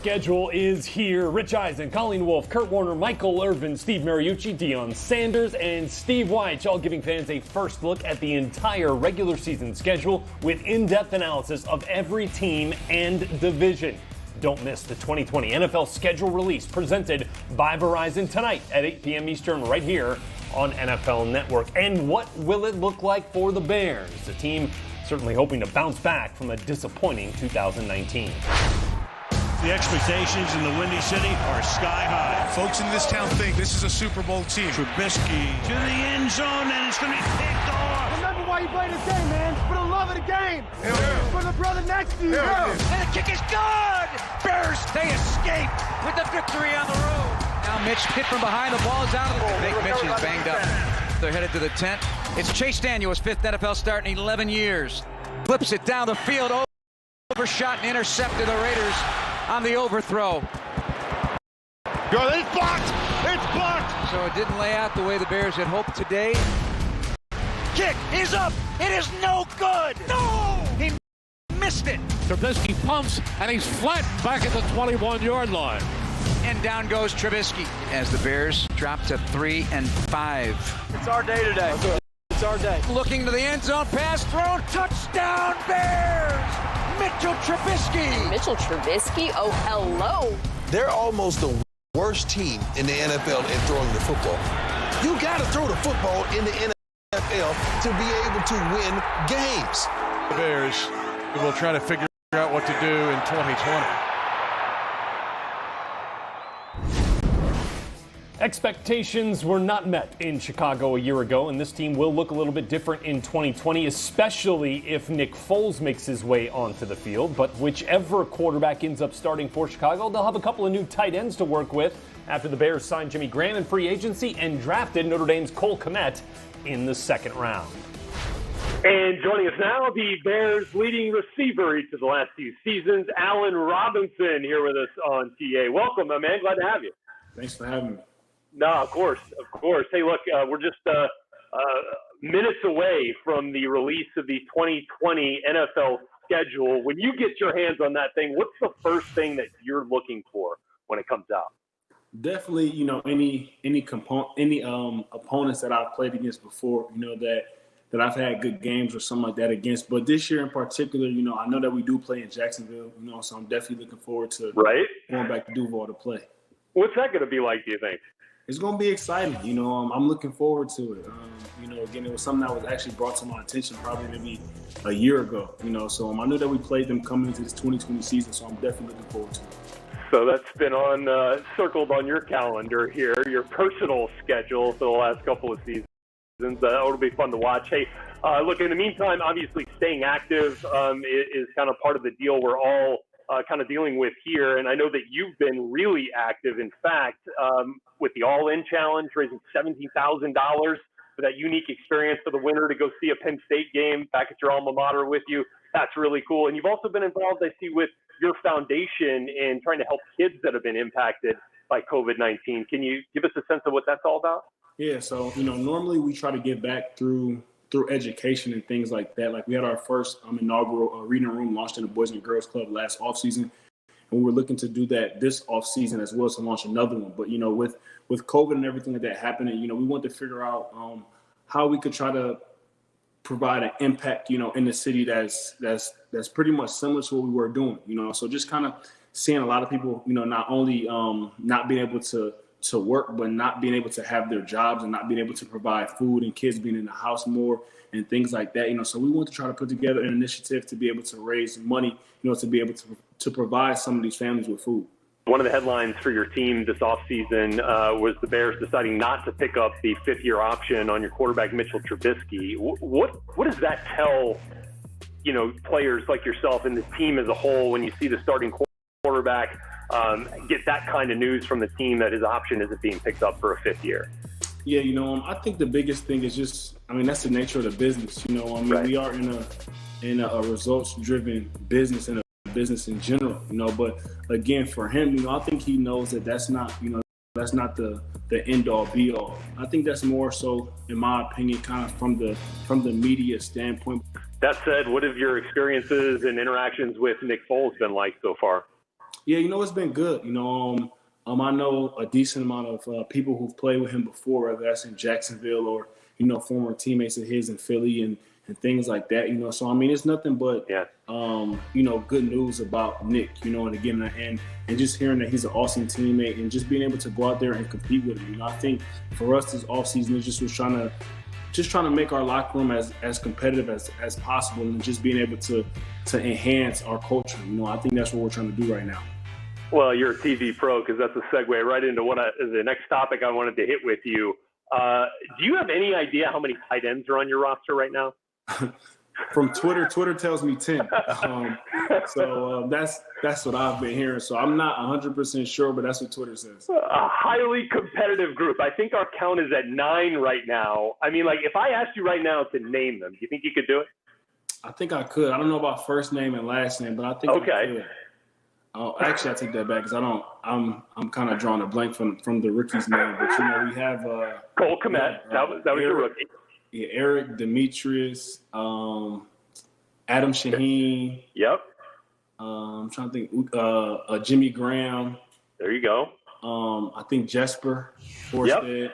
Schedule is here. Rich Eisen, Colleen Wolfe, Kurt Warner, Michael Irvin, Steve Mariucci, Deion Sanders, and Steve White, all giving fans a first look at the entire regular season schedule with in-depth analysis of every team and division. Don't miss the 2020 NFL schedule release presented by Verizon tonight at 8 p.m. Eastern right here on NFL Network. And what will it look like for the Bears? The team certainly hoping to bounce back from a disappointing 2019. The expectations in the Windy City are sky high. Folks in this town think this is a Super Bowl team. Trubisky to the end zone, and it's going to be picked off. Remember why you play this game, man. For the love of the game. For the brother next to you. And the kick is good. Bears, they escape with the victory on the road. Now Mitch hit from behind. The ball is out of the ball. Mitch is banged up. They're headed to the tent. It's Chase Daniels, fifth NFL start in 11 years. Flips it down the field. Overshot and intercepted the Raiders on the overthrow. Go, it's blocked! It's blocked! So it didn't lay out the way the Bears had hoped today. Kick is up! It is no good! No! He missed it! Trubisky pumps, and he's flat back at the 21-yard line. And down goes Trubisky as the Bears drop to 3-5. It's our day today. It's our day. Looking to the end zone, pass thrown, touchdown Bears! Mitchell Trubisky! Mitchell Trubisky? Oh, hello. They're almost the worst team in the NFL in throwing the football. You got to throw the football in the NFL to be able to win games. The Bears will try to figure out what to do in 2020. Expectations were not met in Chicago a year ago, and this team will look a little bit different in 2020, especially if Nick Foles makes his way onto the field. But whichever quarterback ends up starting for Chicago, they'll have a couple of new tight ends to work with after the Bears signed Jimmy Graham in free agency and drafted Notre Dame's Cole Kmet in the second round. And joining us now, the Bears' leading receiver each of the last few seasons, Allen Robinson, here with us on TA. Welcome, my man. Glad to have you. Thanks for having me. No, of course. Hey, look, we're just minutes away from the release of the 2020 NFL schedule. When you get your hands on that thing, what's the first thing that you're looking for when it comes out? Definitely, any opponents that I've played against before, that I've had good games or something like that against. But this year in particular, I know that we do play in Jacksonville, so I'm definitely looking forward to going back to Duval to play. What's that going to be like, do you think? It's going to be exciting. I'm looking forward to it. Again, it was something that was actually brought to my attention probably maybe a year ago, so I knew that we played them coming into this 2020 season, so I'm definitely looking forward to it. So that's been circled on your calendar here, your personal schedule for the last couple of seasons. It'll be fun to watch. Hey, look, in the meantime, obviously staying active is kind of part of the deal we're all kind of dealing with here. And I know that you've been really active, in fact, with the All-In Challenge, raising $17,000 for that unique experience for the winner to go see a Penn State game back at your alma mater with you. That's really cool. And you've also been involved, I see, with your foundation in trying to help kids that have been impacted by COVID-19. Can you give us a sense of what that's all about? Yeah, so, normally we try to give back through education and things like that. Like we had our first inaugural reading room launched in the Boys and Girls Club last offseason. And we were looking to do that this offseason as well to launch another one. But, with COVID and everything like that happening, we wanted to figure out how we could try to provide an impact, in the city that's pretty much similar to what we were doing, So just kind of seeing a lot of people, not only not being able to work, but not being able to have their jobs and not being able to provide food and kids being in the house more and things like that. So we want to try to put together an initiative to be able to raise money, to be able to provide some of these families with food. One of the headlines for your team this offseason was the Bears deciding not to pick up the fifth-year option on your quarterback, Mitchell Trubisky. What does that tell, players like yourself and the team as a whole when you see the starting quarterback get that kind of news from the team that his option isn't being picked up for a fifth year? Yeah, I think the biggest thing is just, that's the nature of the business. Right. We are in a results-driven business and a business in general, but again, for him, I think he knows that that's not the end-all be-all. I think that's more so, in my opinion, kind of from the media standpoint. That said, what have your experiences and interactions with Nick Foles been like so far? Yeah, it's been good. I know a decent amount of people who've played with him before, whether that's in Jacksonville or, former teammates of his in Philly and things like that, So, it's nothing but, good news about Nick, and again, and just hearing that he's an awesome teammate and just being able to go out there and compete with him. I think for us this offseason, it just was trying to make our locker room as competitive as possible and just being able to enhance our culture. I think that's what we're trying to do right now. Well, you're a TV pro because that's a segue right into the next topic I wanted to hit with you. Do you have any idea how many tight ends are on your roster right now? From Twitter tells me 10. So that's what I've been hearing. So I'm not 100% sure, but that's what Twitter says. A highly competitive group. I think our count is at 9 right now. If I asked you right now to name them, do you think you could do it? I think I could. I don't know about first name and last name, but I think I could. Oh, actually, I take that back because I'm kind of drawing a blank from the rookie's name. But we have Cole Kmet. That was your rookie. Yeah, Eric, Demetrius, Adam Shaheen. Yep. I'm trying to think. Jimmy Graham. There you go. I think Jesper Forsted.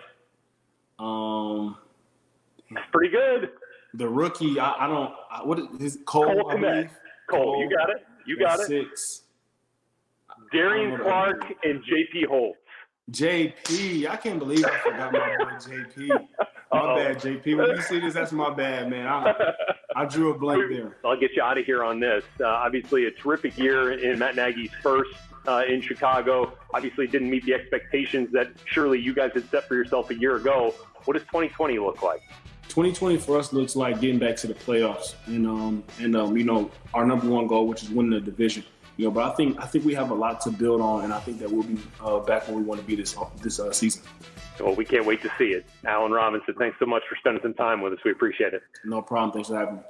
Yep. Pretty good. The rookie, what is his Cole? Kmet. Cole, you got it. You got it. 6. Darian Clark and JP Holtz. JP, I can't believe I forgot my boy JP. My bad, JP. When you see this, that's my bad, man. I drew a blank there. I'll get you out of here on this. Obviously, a terrific year in Matt Nagy's first in Chicago. Obviously, didn't meet the expectations that surely you guys had set for yourself a year ago. What does 2020 look like? 2020 for us looks like getting back to the playoffs, and our number one goal, which is winning the division. But I think we have a lot to build on, and I think that we'll be back where we want to be this season. Well, we can't wait to see it. Allen Robinson, thanks so much for spending some time with us. We appreciate it. No problem. Thanks for having me.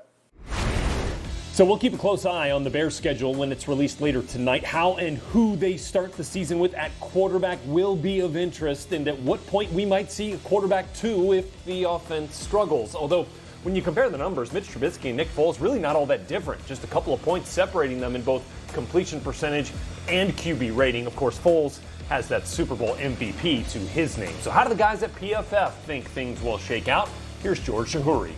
So we'll keep a close eye on the Bears' schedule when it's released later tonight. How and who they start the season with at quarterback will be of interest, and at what point we might see a quarterback two if the offense struggles. Although, when you compare the numbers, Mitch Trubisky and Nick Foles really not all that different. Just a couple of points separating them in both completion percentage and QB rating. Of course, Foles has that Super Bowl MVP to his name. So how do the guys at PFF think things will shake out? Here's George Shahuri.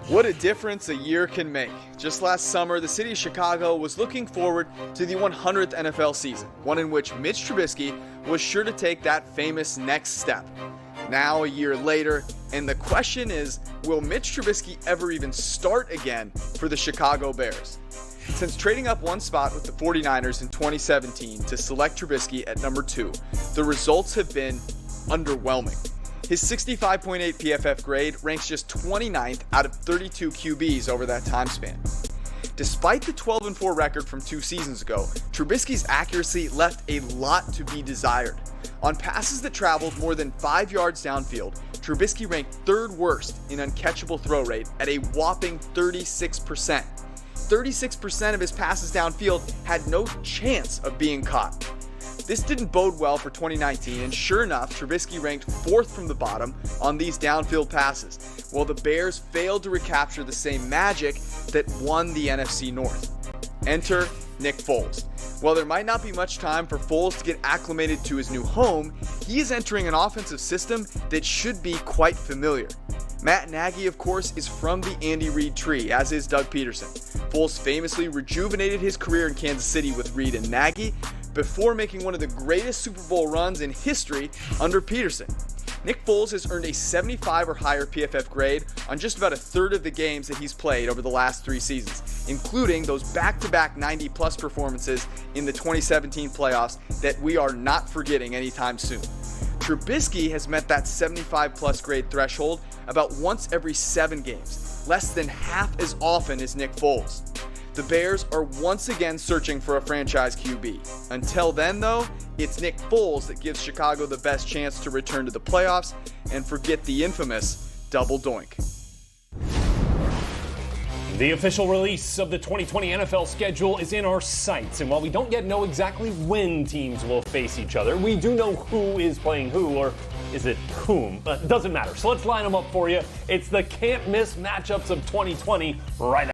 What a difference a year can make. Just last summer, the city of Chicago was looking forward to the 100th NFL season, one in which Mitch Trubisky was sure to take that famous next step. Now, a year later, and the question is, will Mitch Trubisky ever even start again for the Chicago Bears? Since trading up one spot with the 49ers in 2017 to select Trubisky at number 2, the results have been underwhelming. His 65.8 PFF grade ranks just 29th out of 32 QBs over that time span. Despite the 12-4 record from 2 seasons ago, Trubisky's accuracy left a lot to be desired. On passes that traveled more than 5 yards downfield, Trubisky ranked 3rd worst in uncatchable throw rate at a whopping 36%. 36% of his passes downfield had no chance of being caught. This didn't bode well for 2019, and sure enough, Trubisky ranked 4th from the bottom on these downfield passes, while the Bears failed to recapture the same magic that won the NFC North. Enter Nick Foles. While there might not be much time for Foles to get acclimated to his new home, he is entering an offensive system that should be quite familiar. Matt Nagy, of course, is from the Andy Reid tree, as is Doug Peterson. Foles famously rejuvenated his career in Kansas City with Reid and Nagy before making one of the greatest Super Bowl runs in history under Peterson. Nick Foles has earned a 75 or higher PFF grade on just about a third of the games that he's played over the last 3 seasons, including those back-to-back 90-plus performances in the 2017 playoffs that we are not forgetting anytime soon. Trubisky has met that 75-plus grade threshold about once every 7 games, less than half as often as Nick Foles. The Bears are once again searching for a franchise QB. Until then, though, it's Nick Foles that gives Chicago the best chance to return to the playoffs and forget the infamous double doink. The official release of the 2020 NFL schedule is in our sights, and while we don't yet know exactly when teams will face each other, we do know who is playing who, or is it whom? Doesn't matter. So let's line them up for you. It's the can't-miss matchups of 2020 right